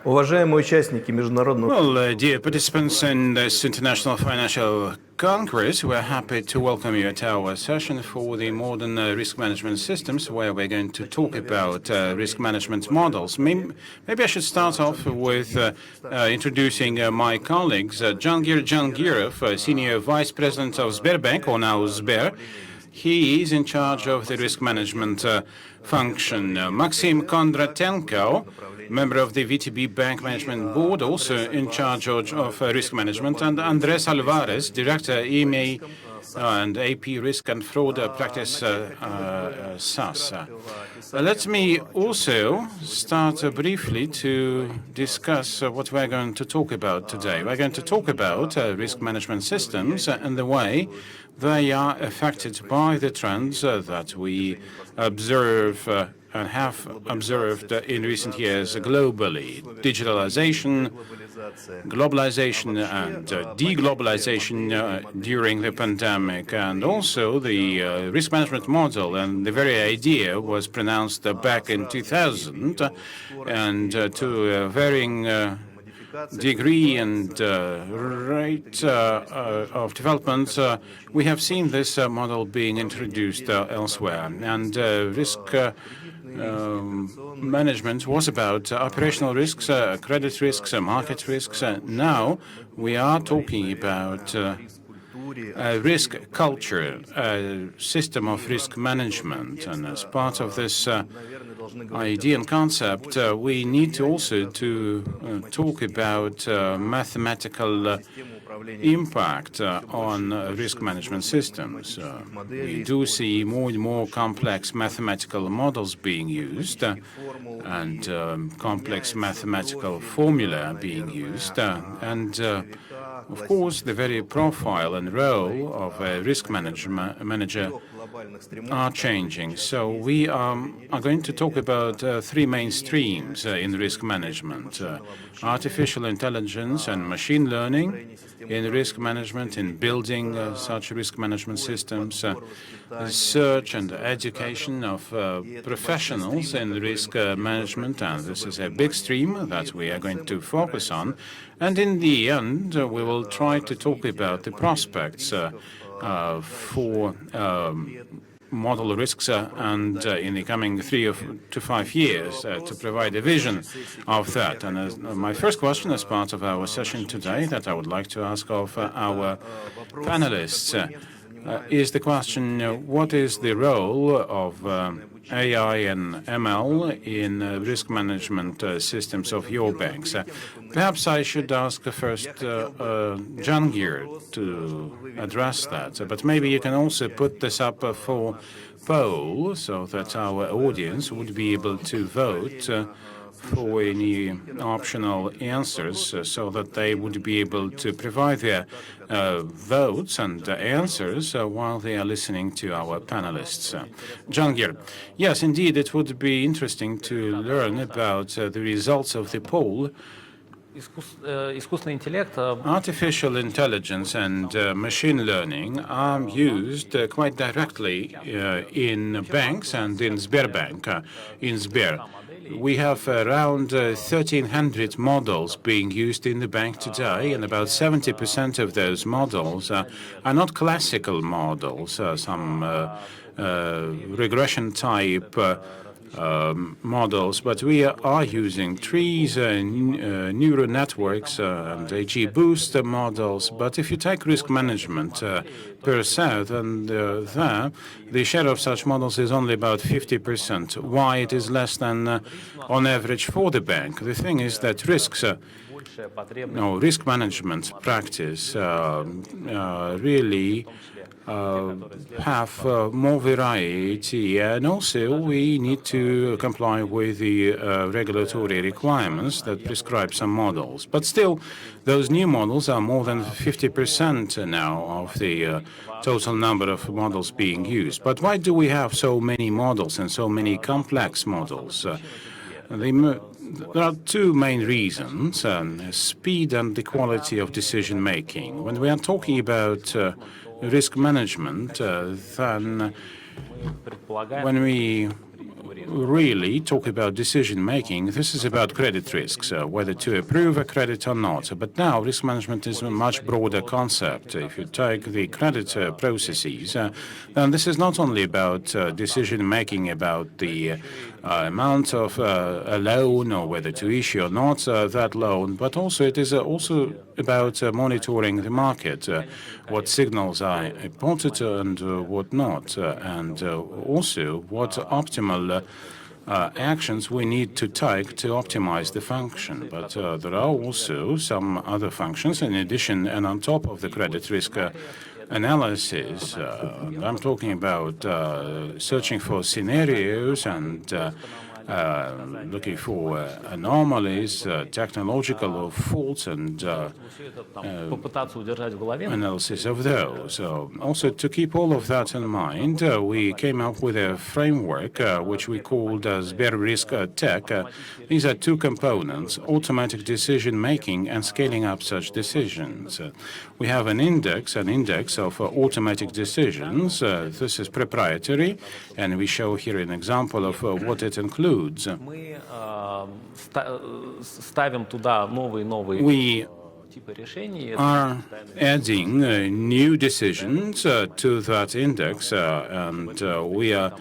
Уважаемые участники международного... Well, dear participants in this International Financial Congress, we're happy to welcome you at our session for the modern risk management systems, where we're going to talk about risk management models. Maybe I should start off with introducing my colleagues. Jahangir Jahangirov, Senior Vice President of Sberbank, or now Sber. He is in charge of the risk management function. Maxim Kondratenko, member of the VTB Bank Management Board, also in charge of risk management, and Andres Alvarez, Director, EMA and AP Risk and Fraud Practice SAS. Let me also start briefly to discuss what we're going to talk about today. We're going to talk about risk management systems and the way they are affected by the trends that we observe and have observed in recent years globally: digitalization, globalization, and deglobalization during the pandemic. And also the risk management model and the very idea was pronounced back in 2000, and to a varying degree and rate of development, we have seen this model being introduced elsewhere. And risk management was about operational risks, credit risks, market risks. Now we are talking about a risk culture, a system of risk management. And as part of this idea and concept, we need to also talk about mathematical impact on risk management systems. We do see more and more complex mathematical models being used and complex mathematical formula being used. And of course, the very profile and role of a risk manager are changing. So we are going to talk about three main streams in risk management: artificial intelligence and machine learning in risk management, in building such risk management systems, research and education of professionals in risk management, and this is a big stream that we are going to focus on. And in the end, we will try to talk about the prospects for model risks and in the coming 3 to 5 years to provide a vision of that. And my first question as part of our session today that I would like to ask of our panelists is the question: what is the role of AI and ML in risk management systems of your banks? Perhaps I should ask first Jahangir to address that, but maybe you can also put this up for poll so that our audience would be able to vote for any optional answers, so that they would be able to provide their votes and answers while they are listening to our panelists. Jahangir, yes, indeed, it would be interesting to learn about the results of the poll. Artificial intelligence and machine learning are used quite directly in banks and in Sberbank, in Sber. We have around 1,300 models being used in the bank today, and about 70% of those models are not classical models, some regression type models, but we are using trees, neural networks, and XGBoost models. But if you take risk management per se, then there, the share of such models is only about 50%. Why it is less than on average for the bank? The thing is that risk management practice really have more variety, and also we need to comply with the regulatory requirements that prescribe some models. But still, those new models are more than 50% now of the total number of models being used. But why do we have so many models and so many complex models? There are two main reasons: speed and the quality of decision making. When we are talking about risk management, then when we really talk about decision-making, this is about credit risks, whether to approve a credit or not. But now risk management is a much broader concept. If you take the credit processes, then this is not only about decision-making about the amount of a loan or whether to issue or not that loan, but also it is also about monitoring the market, what signals are important and what not, and also what optimal actions we need to take to optimize the function. But there are also some other functions in addition and on top of the credit risk analysis. I'm talking about searching for scenarios and looking for anomalies, technological faults, and analysis of those. Also, to keep all of that in mind, we came up with a framework which we called Risk Tech. These are two components: automatic decision-making and scaling up such decisions. We have an index of automatic decisions. This is proprietary, and we show here an example of what it includes. We are adding new decisions to that index, and we are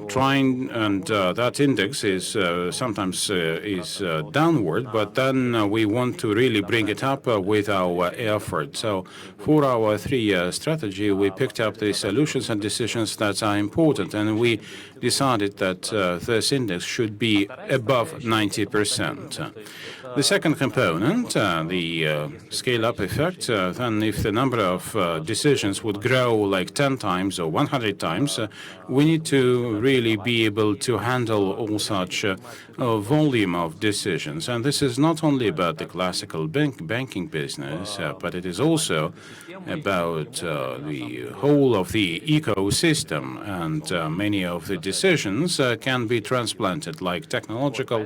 trying, and that index is sometimes is downward, but then we want to really bring it up with our effort. So for our 3-year strategy, we picked up the solutions and decisions that are important, and we decided that this index should be above 90%. The second component, the scale-up effect, then if the number of decisions would grow like 10 times or 100 times, we need to really be able to handle all such volume of decisions. And this is not only about the classical banking business, but it is also about the whole of the ecosystem. And many of the decisions can be transplanted, like technological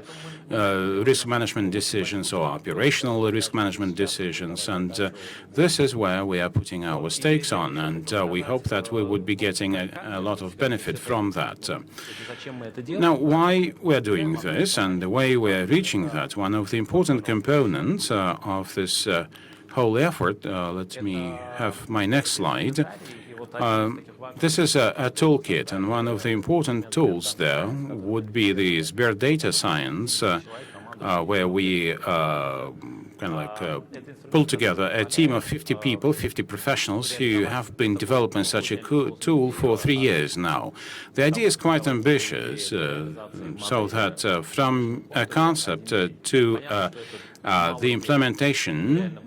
risk management decisions or operational risk management decisions. And this is where we are putting our stakes on. And we hope that we would be getting a lot of benefit from that. Now, why we're doing this and the way we're reaching that, one of the important components of this whole effort, let me have my next slide. This is a toolkit, and one of the important tools there would be the Sber data science, where we kind of like pull together a team of 50 people, 50 professionals who have been developing such a tool for 3 years now. The idea is quite ambitious, so that from a concept to the implementation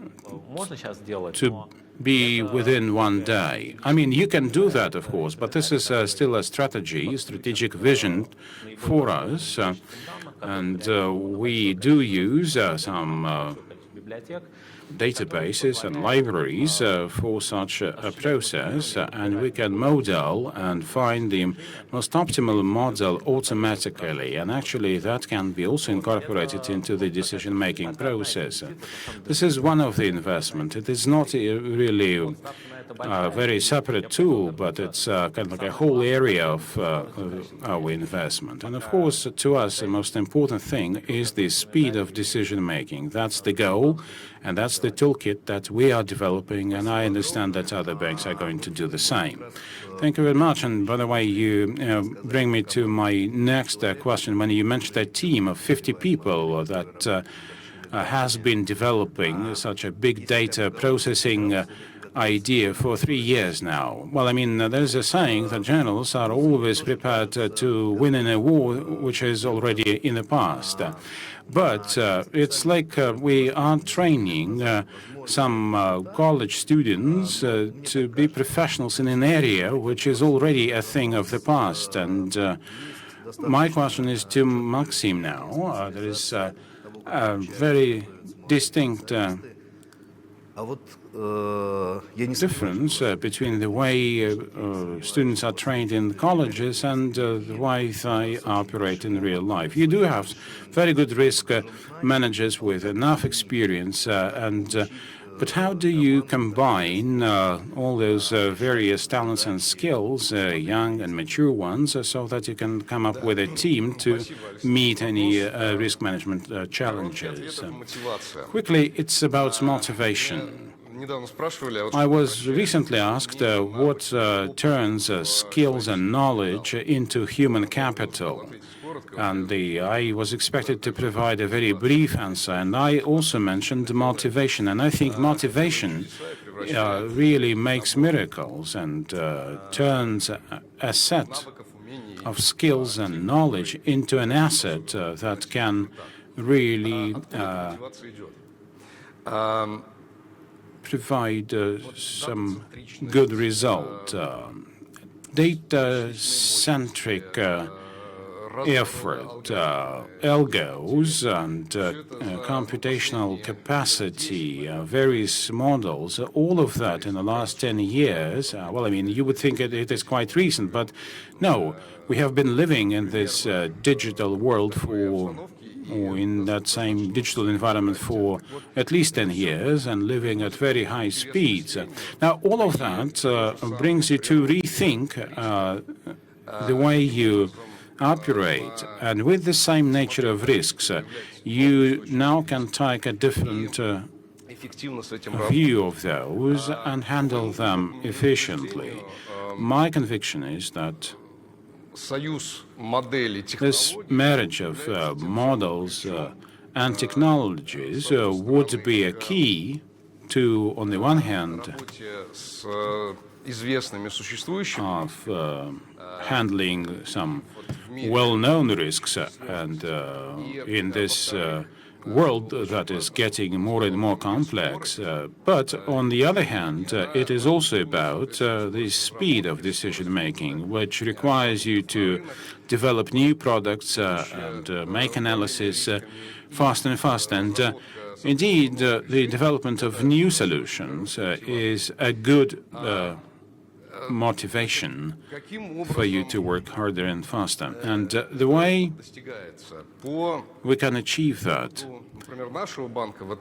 to be within 1 day. I mean, you can do that, of course, but this is still a strategic vision for us. And we do use some databases and libraries for such a process, and we can model and find the most optimal model automatically, and actually that can be also incorporated into the decision-making process. This is one of the investment. It is not really a very separate tool, but it's kind of like a whole area of our investment. And of course, to us, the most important thing is the speed of decision-making. That's the goal, and that's the toolkit that we are developing, and I understand that other banks are going to do the same. Thank you very much. And by the way, you bring me to my next question. When you mentioned a team of 50 people that has been developing such a big data processing idea for 3 years now. Well, I mean, there's a saying that generals are always prepared to win in a war which is already in the past. But it's like we are training some college students to be professionals in an area which is already a thing of the past. And my question is to Maxim now. There is a very distinct difference between the way students are trained in colleges and the way they operate in real life. You do have very good risk managers with enough experience, But how do you combine all those various talents and skills, young and mature ones, so that you can come up with a team to meet any risk management challenges? Quickly, it's about motivation. I was recently asked what turns skills and knowledge into human capital. And I was expected to provide a very brief answer. And I also mentioned motivation. And I think motivation really makes miracles and turns a set of skills and knowledge into an asset that can really provide some good result. Data-centric effort, algos and computational capacity, various models, all of that in the last 10 years, well, I mean, you would think it is quite recent, but no, we have been living in this digital world or in that same digital environment for at least 10 years and living at very high speeds. Now, all of that brings you to rethink the way you operate. And with the same nature of risks, you now can take a different view of those and handle them efficiently. My conviction is that this marriage of models and technologies would be a key to, on the one hand, of handling some well-known risks, and in this world that is getting more and more complex. But on the other hand, it is also about the speed of decision-making, which requires you to develop new products and make analysis faster and faster. And indeed, the development of new solutions is a good motivation for you to work harder and faster. And the way we can achieve that,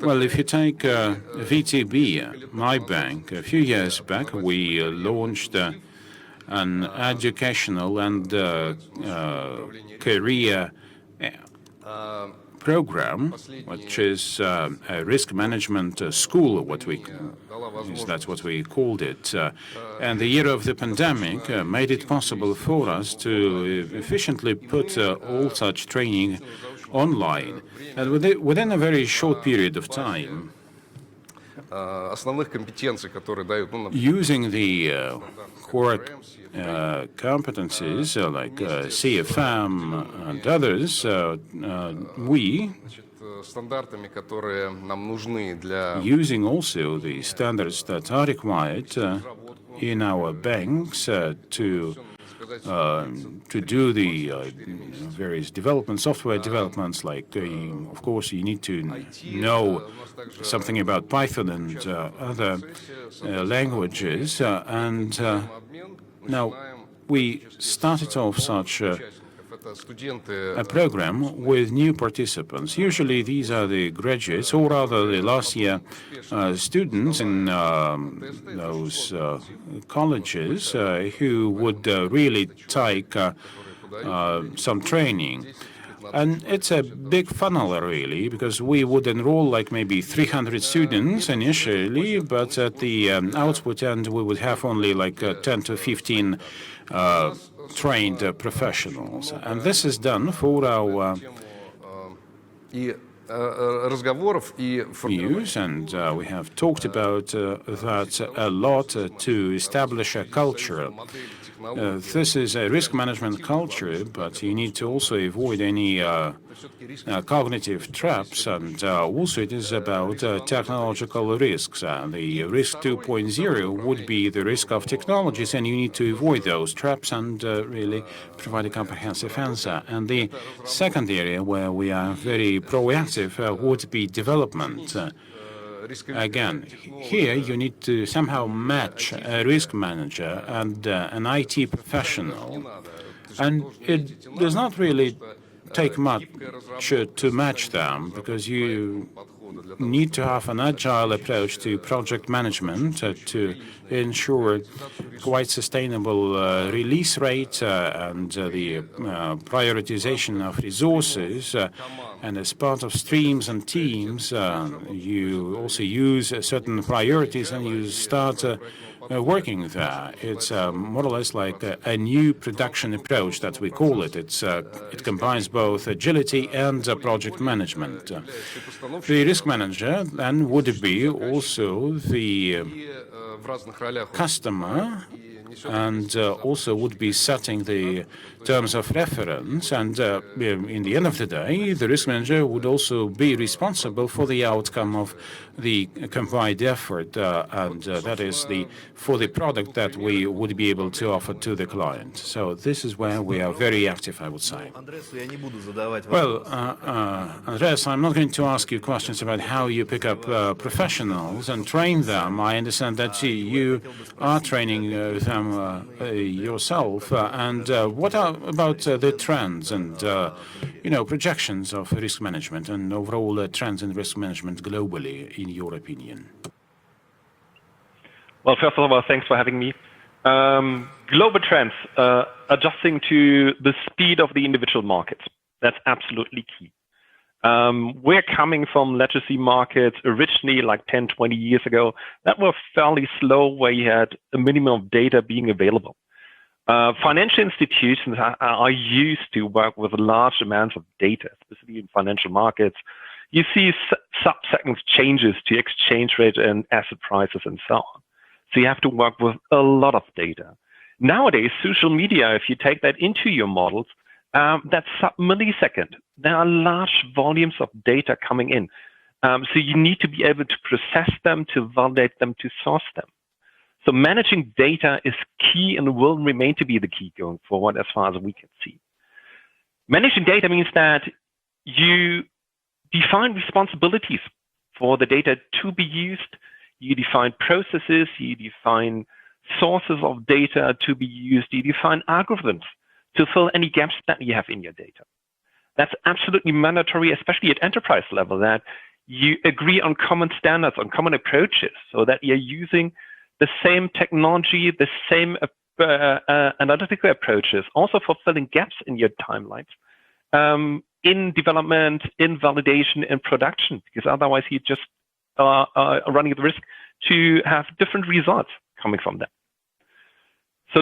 well, if you take VTB, my bank, a few years back, we launched an educational and career program, which is a risk management school, that's what we called it. And the year of the pandemic made it possible for us to efficiently put all such training online. And within a very short period of time, using the core competencies like CFM and others, we, using also the standards that are required in our banks to do the various development, software developments, like, of course, you need to know something about Python and other languages. And now we started off such a program with new participants. Usually these are the graduates, or rather the last year students in those colleges who would really take some training. And it's a big funnel, really, because we would enroll like maybe 300 students initially, but at the output end, we would have only like 10 to 15 trained professionals. And this is done for our use, and we have talked about that a lot to establish a culture. This is a risk management culture, but you need to also avoid any cognitive traps, and also it is about technological risks. The risk 2.0 would be the risk of technologies, and you need to avoid those traps and really provide a comprehensive answer. And the second area where we are very proactive would be development. Again, here you need to somehow match a risk manager and an IT professional. And it does not really take much to match them, because you need to have an agile approach to project management to ensure quite sustainable release rate and the prioritization of resources. And as part of streams and teams, you also use certain priorities and you start working there. It's more or less like a new production approach that we call it. It combines both agility and project management. The risk manager then would be also the customer and also would be setting the terms of reference. And in the end of the day, the risk manager would also be responsible for the outcome of the combined effort, and that is for the product that we would be able to offer to the client. So this is where we are very active, I would say. Well, Andreas, I'm not going to ask you questions about how you pick up professionals and train them. I understand that you are training them yourself. And what about the trends and projections of risk management and overall trends in risk management globally, in your opinion? Well, first of all, thanks for having me. Global trends, adjusting to the speed of the individual markets. That's absolutely key. We're coming from legacy markets originally like 10, 20 years ago that were fairly slow, where you had a minimum of data being available. Financial institutions are used to work with large amounts of data, especially in financial markets. You see sub-second changes to exchange rate and asset prices and so on. So you have to work with a lot of data. Nowadays, social media, if you take that into your models, that's sub-millisecond. There are large volumes of data coming in. So you need to be able to process them, to validate them, to source them. So managing data is key and will remain to be the key going forward as far as we can see. Managing data means that you define responsibilities for the data to be used. You define processes, you define sources of data to be used, you define algorithms to fill any gaps that you have in your data. That's absolutely mandatory, especially at enterprise level, that you agree on common standards, on common approaches, so that you're using the same technology, the same analytical approaches, also for filling gaps in your timelines, in development, in validation, in production, because otherwise you just are running the risk to have different results coming from that. So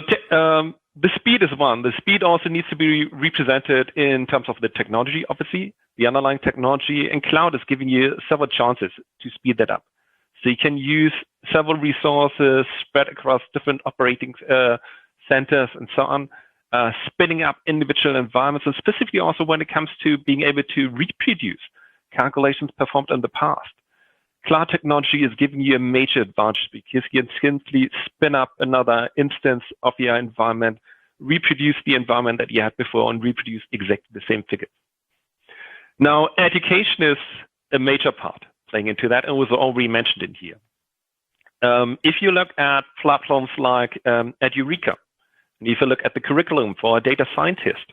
the speed is one. The speed also needs to be represented in terms of the technology, obviously, the underlying technology, and cloud is giving you several chances to speed that up. So you can use several resources spread across different operating centers and so on, spinning up individual environments, and specifically also when it comes to being able to reproduce calculations performed in the past. Cloud technology is giving you a major advantage because you can simply spin up another instance of your environment, reproduce the environment that you had before, and reproduce exactly the same figures. Now, education is a major part playing into that, and was already mentioned in here. If you look at platforms like Eureka, and if you look at the curriculum for a data scientist,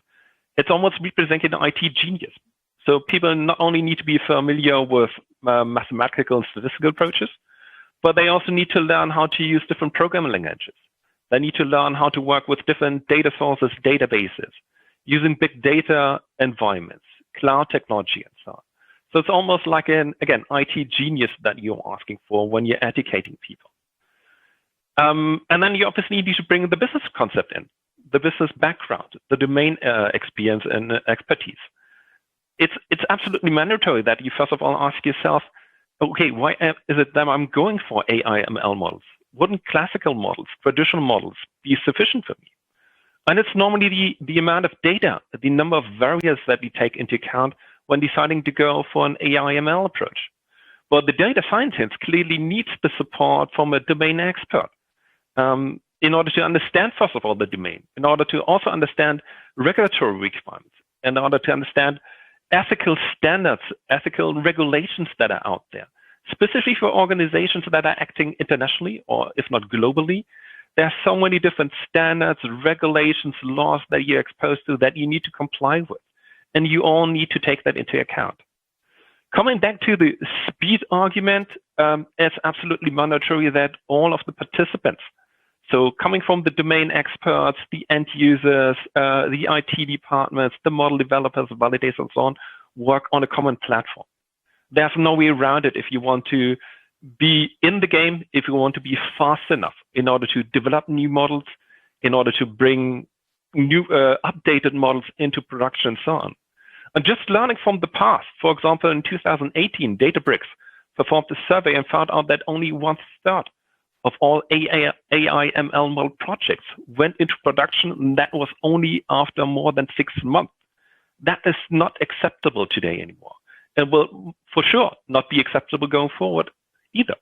it's almost representing an IT genius. So people not only need to be familiar with mathematical and statistical approaches, but they also need to learn how to use different programming languages. They need to learn how to work with different data sources, databases, using big data environments, cloud technology, and so on. So it's almost like an, again, IT genius that you're asking for when you're educating people. And then you obviously need to bring the business concept in, the business background, the domain experience and expertise. It's absolutely mandatory that you first of all ask yourself, okay, why is it that I'm going for AI ML models? Wouldn't classical models, traditional models be sufficient for me? And it's normally the amount of data, the number of variables that we take into account when deciding to go for an AI ML approach. But the data scientist clearly needs the support from a domain expert in order to understand, first of all, the domain, in order to also understand regulatory requirements, in order to understand ethical standards, ethical regulations that are out there, specifically for organizations that are acting internationally or if not globally. There are so many different standards, regulations, laws that you're exposed to that you need to comply with. And you all need to take that into account. Coming back to the speed argument, it's absolutely mandatory that all of the participants, so coming from the domain experts, the end users, the IT departments, the model developers, validators, and so on, work on a common platform. There's no way around it if you want to be in the game, if you want to be fast enough in order to develop new models, in order to bring new updated models into production and so on. And just learning from the past, for example, in 2018, Databricks performed a survey and found out that only 1/3 of all AI ML model projects went into production, and that was only after more than 6 months. That is not acceptable today anymore. It will for sure not be acceptable going forward either.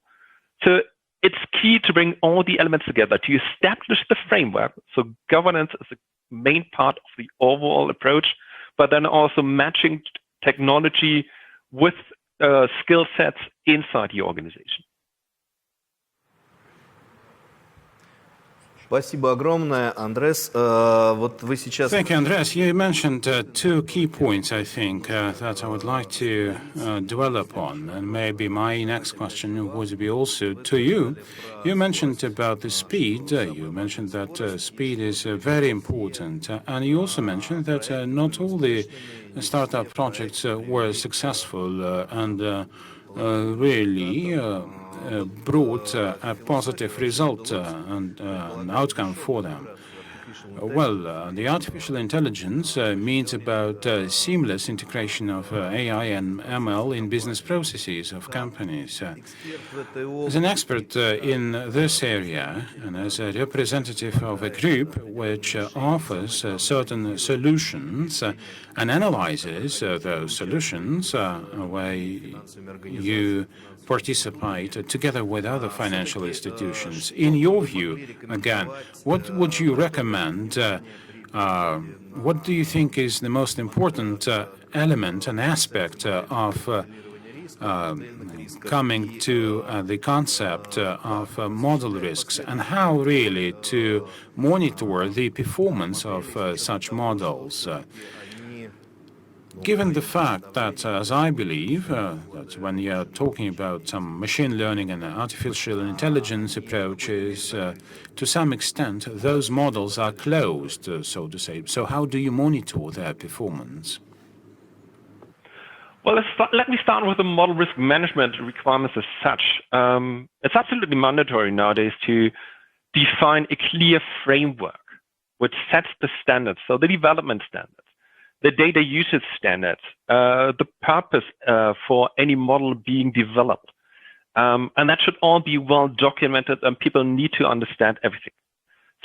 So it's key to bring all the elements together to establish the framework. So governance is a main part of the overall approach, but then also matching technology with skill sets inside the organization. Спасибо огромное, Андрес. Вот вы сейчас... Thank you, Andreas. You mentioned two key points, I think, that I would like to dwell upon. And maybe my next question would be also to you. You mentioned about the speed. You mentioned that speed is very important. And you also mentioned that not all the startup projects were successful and really brought a positive result and an outcome for them. Well, the artificial intelligence means about seamless integration of AI and ML in business processes of companies. As an expert in this area and as a representative of a group which offers certain solutions and analyzes those solutions, where you participate together with other financial institutions. In your view, again, what would you recommend? What do you think is the most important element and aspect of coming to the concept of model risks, and how really to monitor the performance of such models? Given the fact that, as I believe, that when you're talking about some machine learning and artificial intelligence approaches, to some extent, those models are closed, so to say. So how do you monitor their performance? Well, let me start with the model risk management requirements as such. It's absolutely mandatory nowadays to define a clear framework which sets the standards, so the development standards, the data usage standards, the purpose for any model being developed. And that should all be well documented, and people need to understand everything.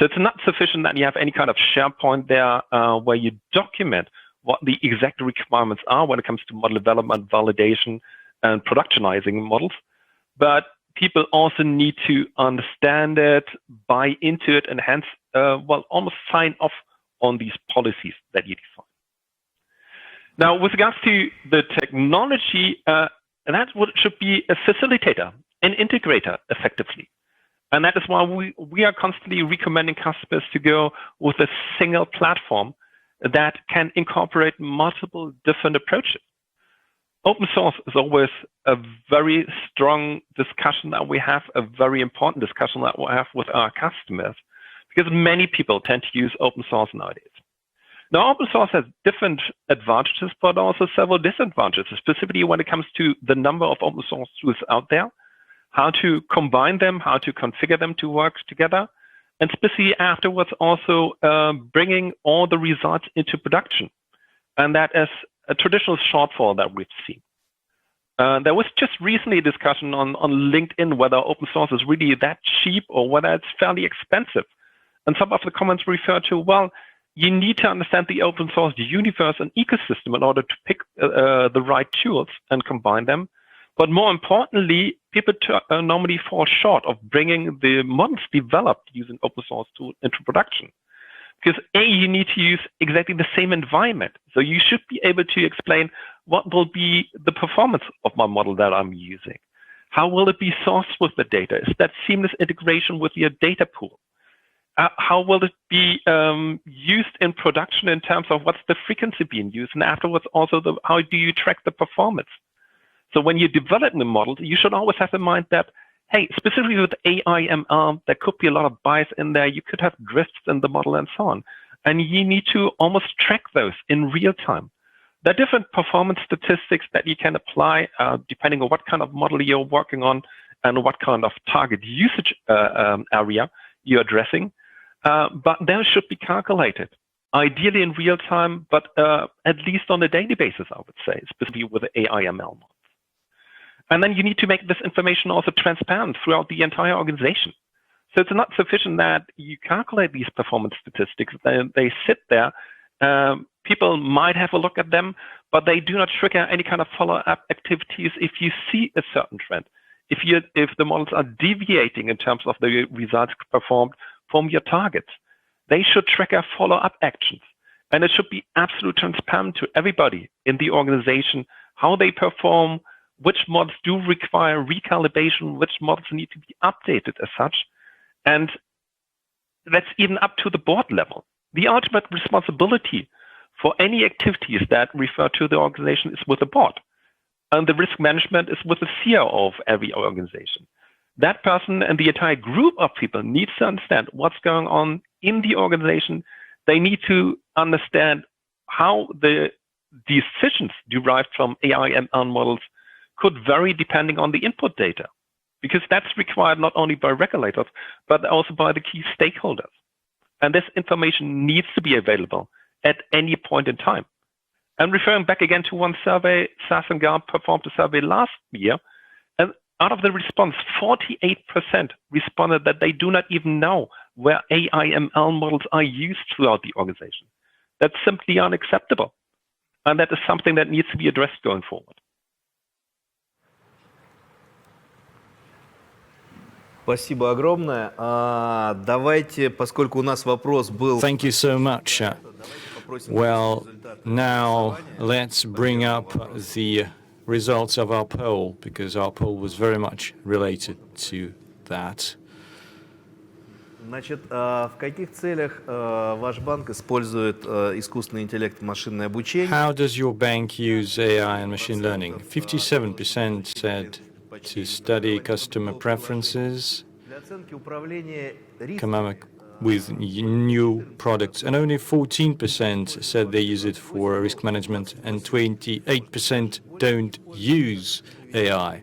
So it's not sufficient that you have any kind of SharePoint there where you document what the exact requirements are when it comes to model development, validation, and productionizing models. But people also need to understand it, buy into it, and hence, almost sign off on these policies that you define. Now, with regards to the technology, that's what should be a facilitator, an integrator, effectively. And that is why we are constantly recommending customers to go with a single platform that can incorporate multiple different approaches. Open source is always a very strong discussion that we have, a very important discussion that we have with our customers, because many people tend to use open source nowadays. Now, open source has different advantages, but also several disadvantages, specifically when it comes to the number of open source tools out there, how to combine them, how to configure them to work together, and especially afterwards also bringing all the results into production. And that is a traditional shortfall that we've seen. There was just recently a discussion on LinkedIn whether open source is really that cheap or whether it's fairly expensive. And some of the comments refer to, well, you need to understand the open source universe and ecosystem in order to pick the right tools and combine them. But more importantly, people normally fall short of bringing the models developed using open source tools into production. Because A, you need to use exactly the same environment. So you should be able to explain what will be the performance of my model that I'm using. How will it be sourced with the data? Is that seamless integration with your data pool? How will it be used in production in terms of what's the frequency being used? And afterwards, also, how do you track the performance? So when you're developing the model, you should always have in mind that, hey, specifically with AI/ML, there could be a lot of bias in there. You could have drifts in the model and so on. And you need to almost track those in real time. There are different performance statistics that you can apply depending on what kind of model you're working on and what kind of target usage area you're addressing. But those should be calculated, ideally in real time, but at least on a daily basis, I would say, specifically with the AI/ML models. And then you need to make this information also transparent throughout the entire organization. So it's not sufficient that you calculate these performance statistics. They sit there. People might have a look at them, but they do not trigger any kind of follow-up activities if you see a certain trend. If the models are deviating in terms of the results performed from your targets, they should trigger follow-up actions. And it should be absolutely transparent to everybody in the organization how they perform, which models do require recalibration, which models need to be updated as such. And that's even up to the board level. The ultimate responsibility for any activities that refer to the organization is with the board. And the risk management is with the CEO of every organization. That person and the entire group of people needs to understand what's going on in the organization. They need to understand how the decisions derived from AI/ML models could vary depending on the input data, because that's required not only by regulators, but also by the key stakeholders. And this information needs to be available at any point in time. And referring back again to one survey, SAS and GARP performed a survey last year, and out of the response, 48% responded that they do not even know where AI/ML models are used throughout the organization. That's simply unacceptable. And that is something that needs to be addressed going forward. Спасибо огромное. Давайте, поскольку у нас вопрос был... Thank you so much. Well, now let's bring up the results of our poll, because our poll was very much related to that. Значит, в каких целях ваш банк использует искусственный интеллект и машинное обучение? How does your bank use AI and machine learning? 57% said to study customer preferences, come up with new products, and only 14% said they use it for risk management, and 28% don't use AI.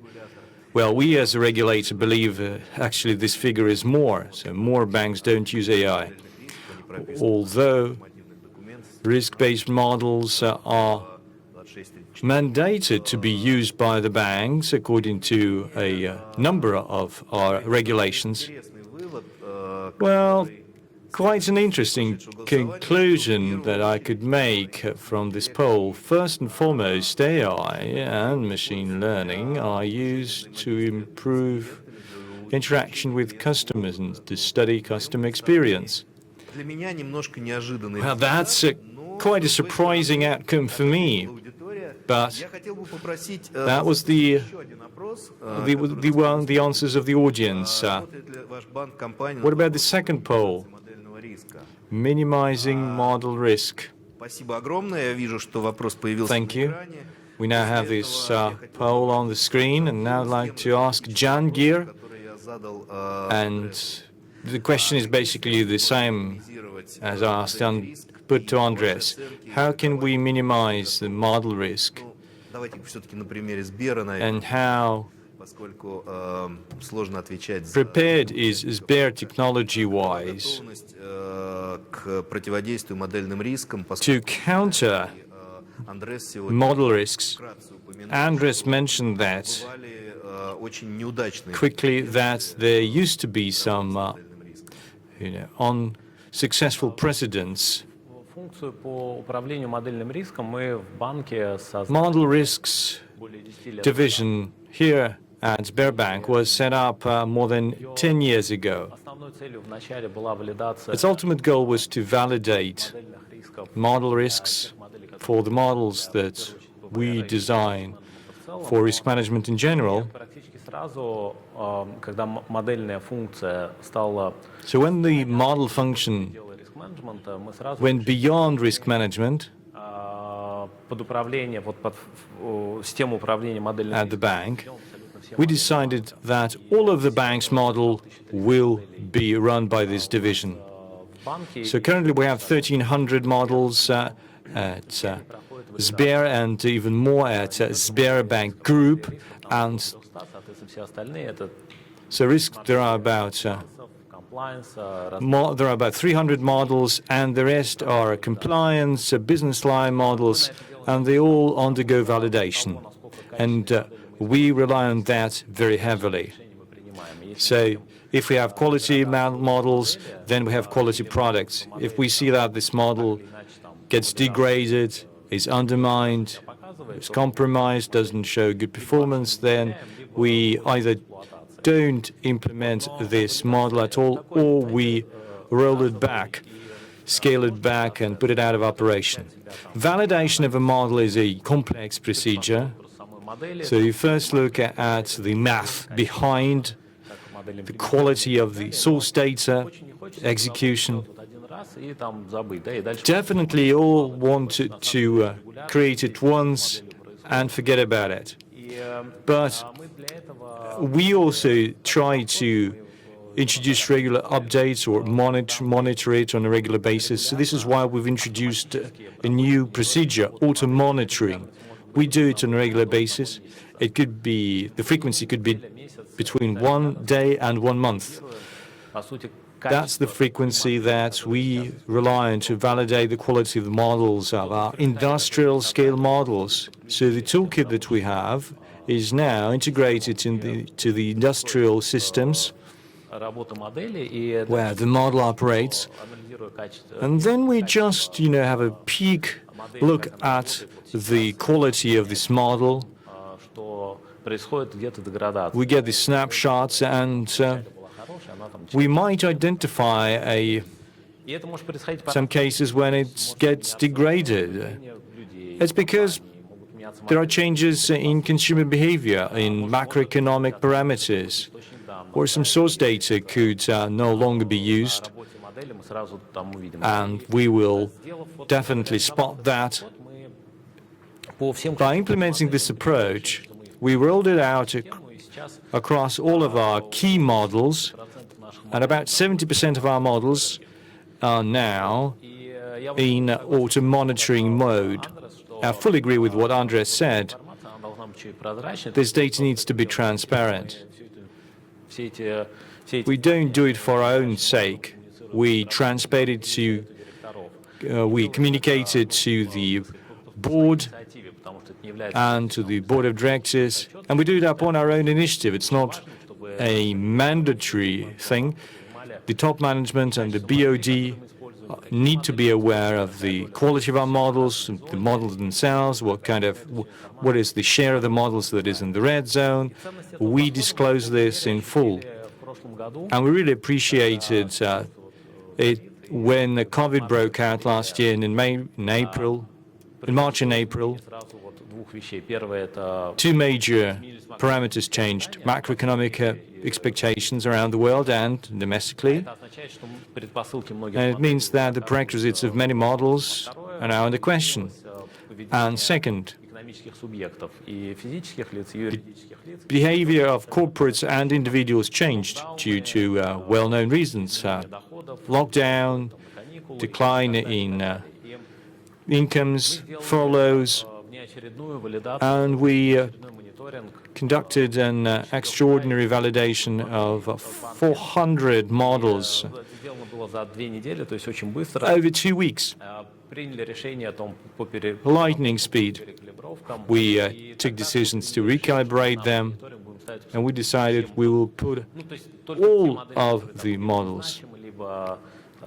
Well, we as a regulator believe actually this figure is more, so more banks don't use AI. Although risk-based models are mandated to be used by the banks according to a number of our regulations. Well, quite an interesting conclusion that I could make from this poll. First and foremost, AI and machine learning are used to improve interaction with customers and to study customer experience. Well, that's quite a surprising outcome for me. But that was the answers of the audience. What about the second poll? Minimizing model risk. Thank you. We now have this poll on the screen, and now I'd like to ask Jahangir. And the question is basically the same as asked and put to Andres. How can we minimize the model risk? And how prepared is Sber technology-wise to counter model risks? Andres mentioned that quickly, that there used to be some unsuccessful precedents. Model risks division here at Sberbank was set up more than 10 years ago. Its ultimate goal was to validate model risks for the models that we design for risk management in general. So when the model function went beyond risk management, at the bank, we decided that all of the bank's model will be run by this division. So currently we have 1,300 models at Sber and even more at Sberbank Group. And so there are about 300 models, and the rest are compliance, business line models, and they all undergo validation. And we rely on that very heavily. So if we have quality models, then we have quality products. If we see that this model gets degraded, is undermined, is compromised, doesn't show good performance, then we either don't implement this model at all, or we roll it back, scale it back, and put it out of operation. Validation of a model is a complex procedure. So you first look at the math behind the quality of the source data, execution. Definitely all want to create it once and forget about it. But we also try to introduce regular updates or monitor it on a regular basis. So this is why we've introduced a new procedure, auto-monitoring. We do it on a regular basis. It could be, the frequency could be between 1 day and 1 month. That's the frequency that we rely on to validate the quality of the models, of our industrial scale models. So the toolkit that we have is now integrated into the industrial systems where the model operates. And then we just, have a peek look at the quality of this model. We get the snapshots, and we might identify some cases when it gets degraded. It's because there are changes in consumer behavior, in macroeconomic parameters, or some source data could no longer be used, and we will definitely spot that. By implementing this approach, we rolled it out across all of our key models, and about 70% of our models are now in auto-monitoring mode. I fully agree with what Andres said. This data needs to be transparent. We don't do it for our own sake. We transmit it to, we communicate it to the board and to the board of directors, and we do it upon our own initiative. It's not a mandatory thing. The top management and the BOD need to be aware of the quality of our models, the models themselves, what is the share of the models that is in the red zone. We disclose this in full. And we really appreciated it when the COVID broke out last year in March and April. Two major parameters changed: macroeconomic expectations around the world and domestically. And it means that the prerequisites of many models are now under question. And second, the behavior of corporates and individuals changed due to well-known reasons: lockdown, decline in incomes, furloughs, and we conducted an extraordinary validation of 400 models over 2 weeks. Lightning speed. We took decisions to recalibrate them, and we decided we will put all of the models,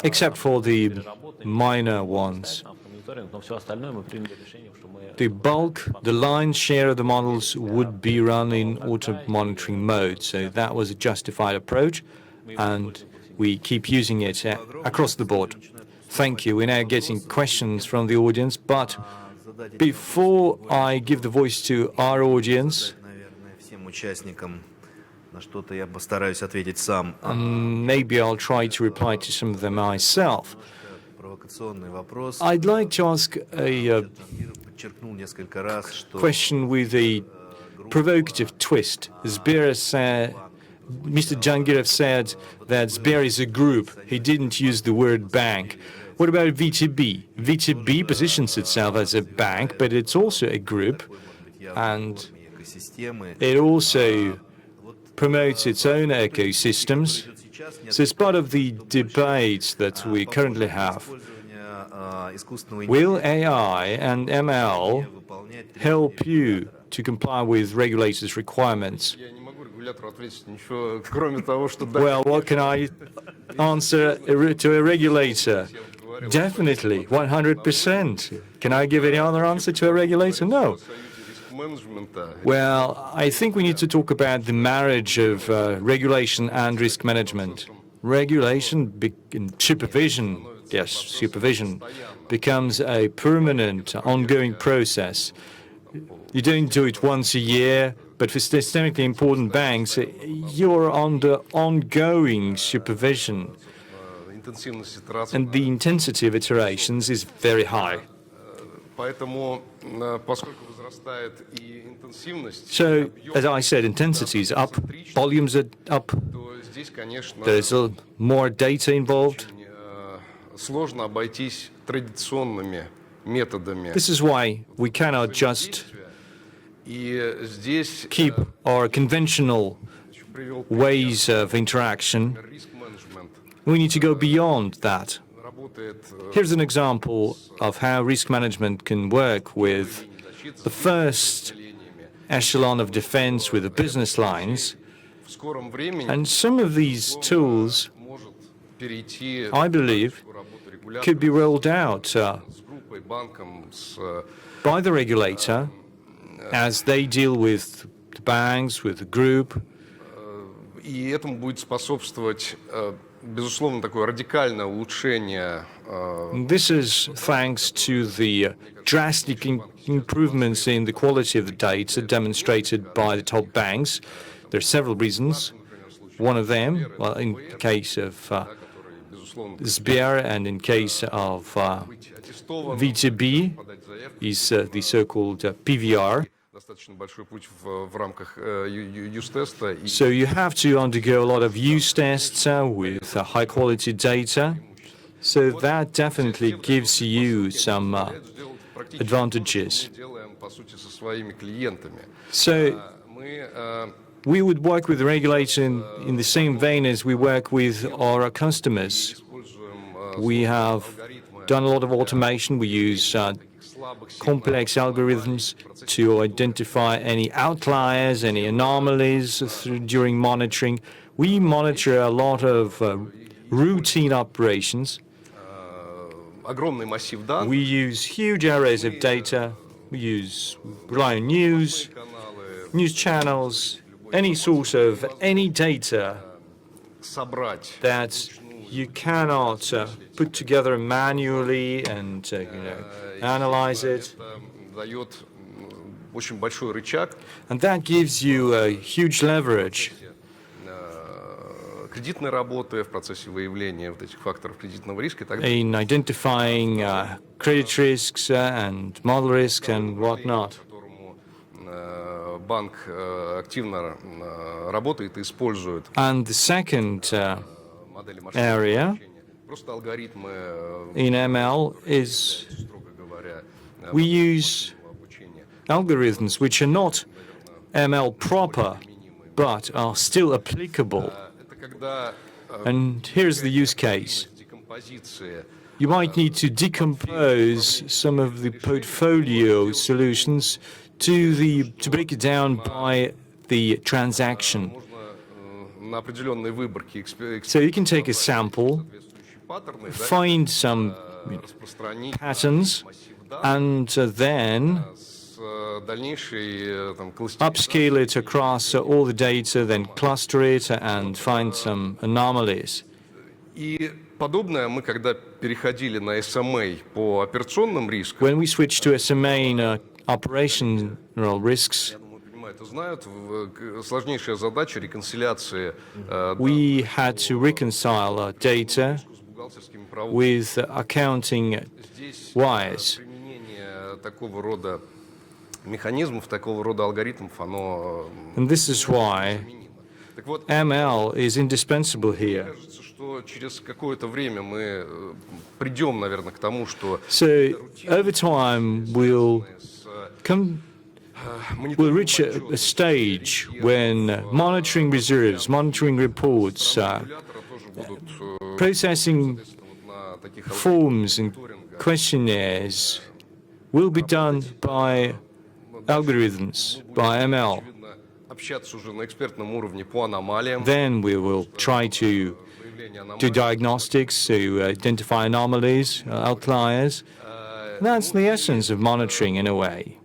except for the minor ones. The bulk, the lion's share of the models would be run in auto-monitoring mode, so that was a justified approach, and we keep using it across the board. Thank you. We're now getting questions from the audience, but before I give the voice to our audience, maybe I'll try to reply to some of them myself. I'd like to ask a question with a provocative twist. Mr. Jangirov said that Sber is a group. He didn't use the word bank. What about VTB? VTB positions itself as a bank, but it's also a group, and it also promotes its own ecosystems. So it's part of the debate that we currently have. Will AI and ML help you to comply with regulators' requirements? Well, what can I answer to a regulator? Definitely, 100%. Can I give any other answer to a regulator? No. Well, I think we need to talk about the marriage of regulation and risk management. Regulation and supervision, yes, supervision, becomes a permanent, ongoing process. You don't do it once a year, but for systemically important banks, you're under ongoing supervision, and the intensity of iterations is very high. So, as I said, intensity is up, volumes are up, there's more data involved. This is why we cannot just keep our conventional ways of interaction. We need to go beyond that. Here's an example of how risk management can work with the first echelon of defense with the business lines. And some of these tools, I believe, could be rolled out by the regulator as they deal with the banks, with the group. This is thanks to the drastic improvements in the quality of the data demonstrated by the top banks. There are several reasons. One of them, well, in case of Sber and in case of VTB, is the so-called PVR. So you have to undergo a lot of use tests with high-quality data. So that definitely gives you some advantages. So we would work with the regulator in the same vein as we work with our customers. We have done a lot of automation. We use complex algorithms to identify any outliers, any anomalies during monitoring. We monitor a lot of routine operations. We use huge arrays of data. We rely on news channels, any source of any data that you cannot put together manually and analyze it. And that gives you a huge leverage. In identifying credit risks and model risks and whatnot. And the second area in ML is we use algorithms which are not ML proper, but are still applicable. And here's the use case. You might need to decompose some of the portfolio solutions to break it down by the transaction. So you can take a sample, find some patterns, and then upscale it across all the data, then cluster it and find some anomalies. When we switch to SMA in operational risks, we had to reconcile data with accounting wires. такого рода механизмов, такого рода алгоритмов, оно And this is why Так вот, ML is indispensable here. кажется, что через какое-то время мы придем, наверное, к тому, что So over time, we'll reach a stage when monitoring reserves, monitoring reports, processing forms and questionnaires will be done by algorithms, by ML. общаться уже на экспертном уровне по аномалиям, Then we will try to do diagnostics, to identify anomalies, outliers. That's the essence of monitoring in a way.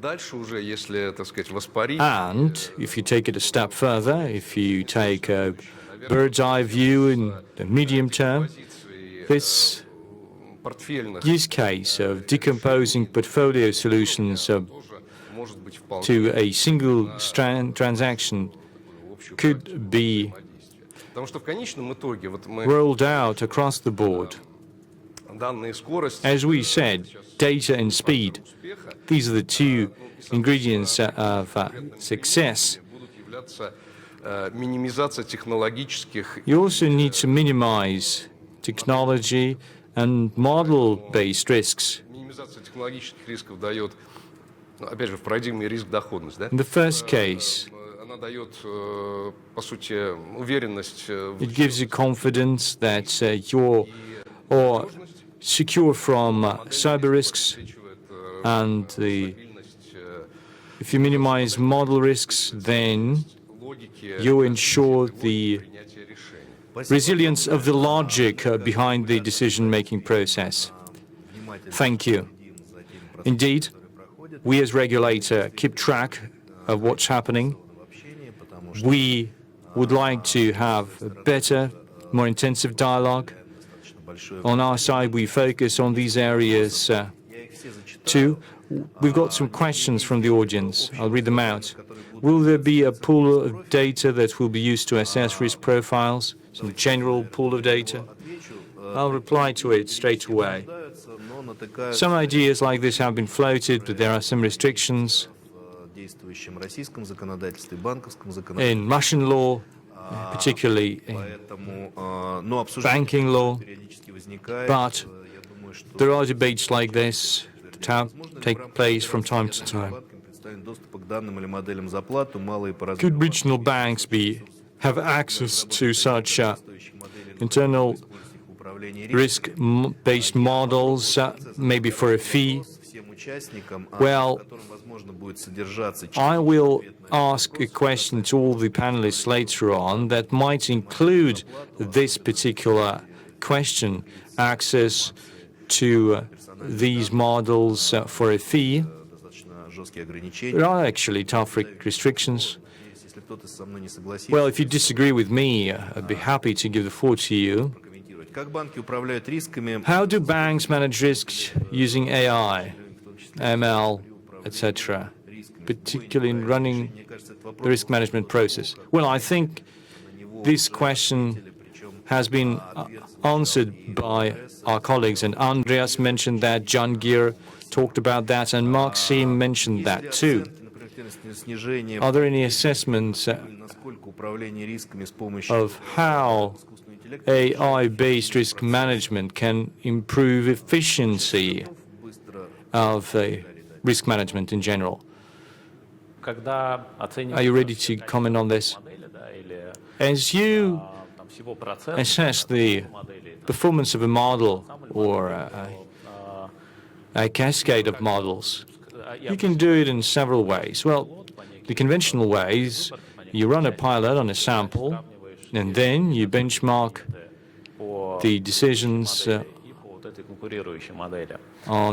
Дальше уже, если, так сказать, воспарить, And if you take it a step further, if you take a bird's eye view in the medium term, this портфельных use case of decomposing portfolio solutions тоже может быть вполне to a single transaction could be Потому что в конечном итоге вот мы rolled out across the board. данные скорости As we said, data and speed, these are the two ingredients of success. будут являться минимизация технологических You also need to minimize technology and model-based risks. минимизация технологических рисков дает, ну, опять же, в парадигме риск-доходность, да? In the first case, Она дает, по сути, уверенность it gives you confidence that you're secure from cyber risks, and if you minimize model risks, then you ensure the resilience of the logic behind the decision-making process. Thank you. Indeed, we as regulator keep track of what's happening. We would like to have a better, more intensive dialogue. On our side, we focus on these areas too. We've got some questions from the audience. I'll read them out. Will there be a pool of data that will be used to assess risk profiles? Some general pool of data? I'll reply to it straight away. Some ideas like this have been floated, but there are some restrictions in Russian law, particularly in banking law. But there are debates like this that take place from time to time. Could regional banks have access to such internal risk-based models, maybe for a fee? Well, I will ask a question to all the panelists later on that might include this particular question, access to these models for a fee. There are actually tough restrictions. Well, if you disagree with me, I'd be happy to give the floor to you. How do banks manage risks using AI, ML, etc., particularly in running the risk management process? Well, I think this question has been answered by our colleagues, and Andreas mentioned that, Jangir talked about that, and Maxim mentioned that too. Are there any assessments of how AI-based risk management can improve efficiency of risk management in general? Are you ready to comment on this? As you assess the performance of a model or a cascade of models, you can do it in several ways. Well, the conventional ways, you run a pilot on a sample, and then you benchmark the decisions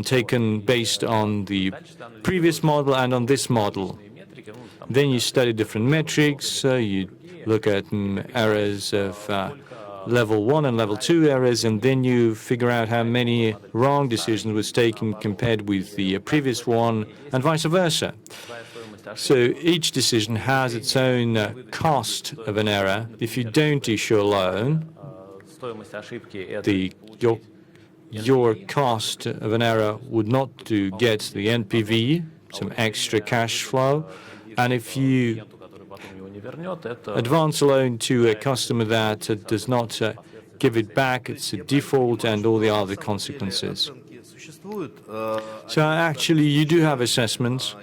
taken based on the previous model and on this model. Then you study different metrics, you look at errors of level 1 and level 2 errors, and then you figure out how many wrong decisions was taken compared with the previous one, and vice versa. So each decision has its own cost of an error. If you don't issue a loan, your your cost of an error would not to get the NPV, some extra cash flow, and if you advance a loan to a customer that does not give it back, it's a default and all the other consequences. So actually, you do have assessments.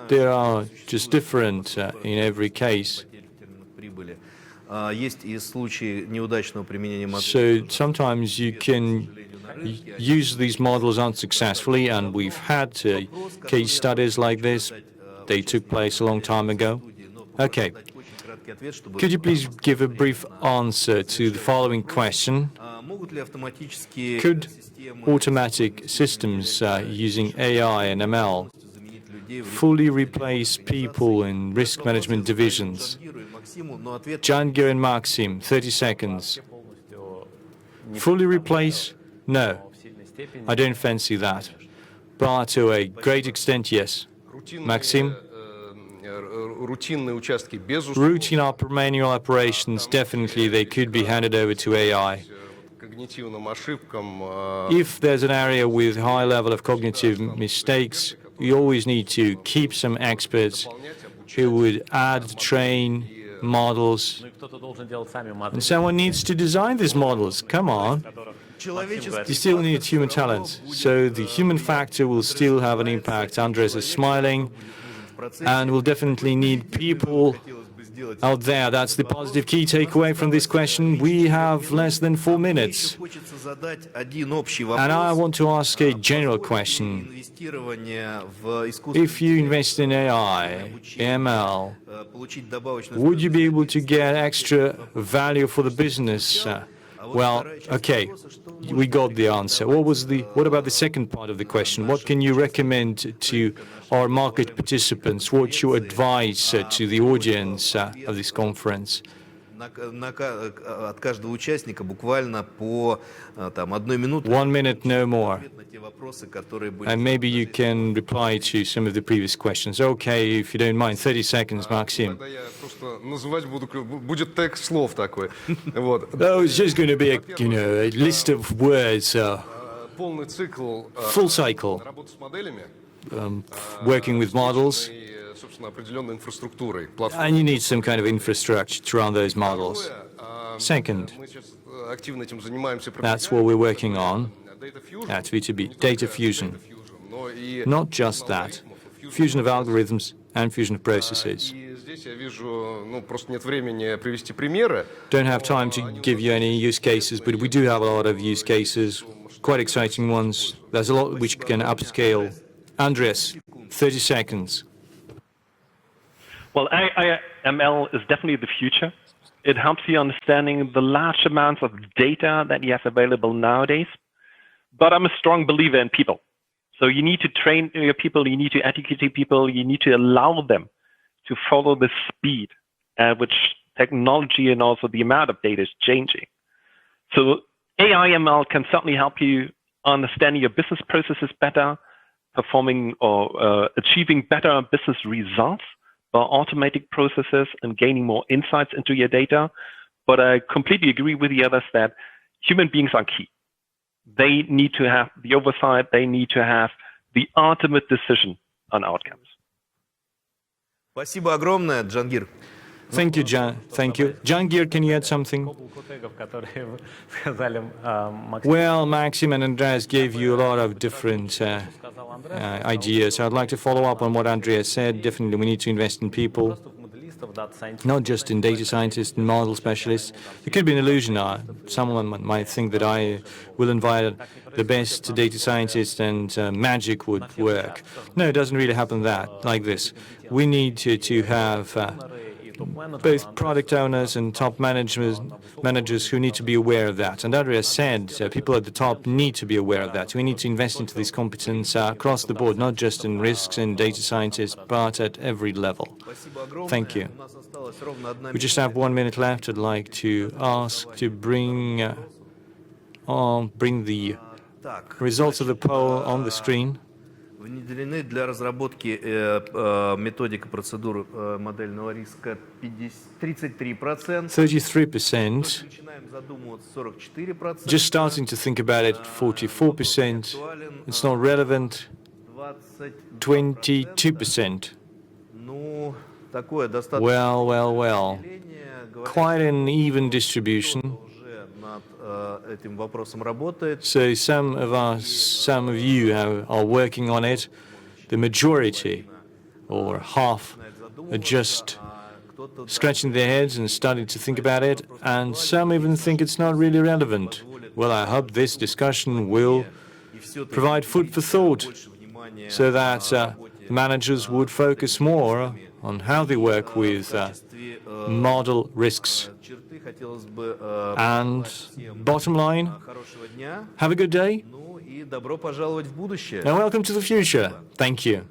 They are just different in every case. So sometimes you can use these models unsuccessfully, and we've had case studies like this. They took place a long time ago. Okay. Could you please give a brief answer to the following question? Could automatic systems using AI and ML fully replace people in risk management divisions? Jangir and Maxim, 30 seconds. Fully replace? No, I don't fancy that. But to a great extent, yes. Maxim? Routine manual operations, definitely they could be handed over to AI. If there's an area with high level of cognitive mistakes, you always need to keep some experts who would add, train models. And someone needs to design these models. Come on. You still need human talent. So the human factor will still have an impact. Andres is smiling. And we'll definitely need people out there. That's the positive key takeaway from this question. We have less than 4 minutes. And I want to ask a general question. If you invest in AI, ML, would you be able to get extra value for the business? Well, okay, we got the answer. What about the second part of the question? What can you recommend to our market participants? What's your advice to the audience of this conference? От каждого участника буквально по 1 минуту. 1 minute, no more. And maybe you can reply to some of the previous questions. Okay, if you don't mind, 30 seconds, Maxim. Будет текст слов такой. Oh, it's just going to be a list of words. Full cycle. Working with models. And you need some kind of infrastructure to run those models. Second, that's what we're working on at V2B, data fusion. Not just that, fusion of algorithms and fusion of processes. Don't have time to give you any use cases, but we do have a lot of use cases, quite exciting ones. There's a lot which can upscale. Andres, 30 seconds. Well, ML is definitely the future. It helps you understanding the large amounts of data that you have available nowadays. But I'm a strong believer in people. So you need to train your people, you need to educate your people, you need to allow them to follow the speed at which technology and also the amount of data is changing. So AI ML can certainly help you understanding your business processes better, performing or achieving better business results by automating processes and gaining more insights into your data. But I completely agree with the others that human beings are key. They need to have the oversight, they need to have the ultimate decision on outcomes. Спасибо огромное, Джангир. Thank you, Thank you. Jangir, can you add something? Well, Maxim and Andreas gave you a lot of different ideas. I'd like to follow up on what Andreas said. Definitely, we need to invest in people, not just in data scientists and model specialists. It could be an illusion. Someone might think that I will invite the best data scientists and magic would work. No, it doesn't really happen like this. We need to have both product owners and top managers who need to be aware of that. And Andreas said people at the top need to be aware of that. We need to invest into this competence across the board, not just in risks and data scientists, but at every level. Thank you. We just have 1 minute left. I'd like to ask to bring the results of the poll on the screen. Внедрены для разработки методик и процедур модельного риска 33%. 33%. Начинаем задумываться 44%. Just starting to think about it, 44%. It's not relevant, 22%. Ну, такое достаточно. Well. Quite an even distribution. Уже над этим вопросом работает. So some of you are working on it. The majority, or half, are just scratching their heads and starting to think about it, and some even think it's not really relevant. Well, I hope this discussion will provide food for thought, so that the managers would focus more on how they work with model risks. And bottom line, Хорошего дня. have a good day Ну и добро пожаловать в будущее. and welcome to the future. Thank you.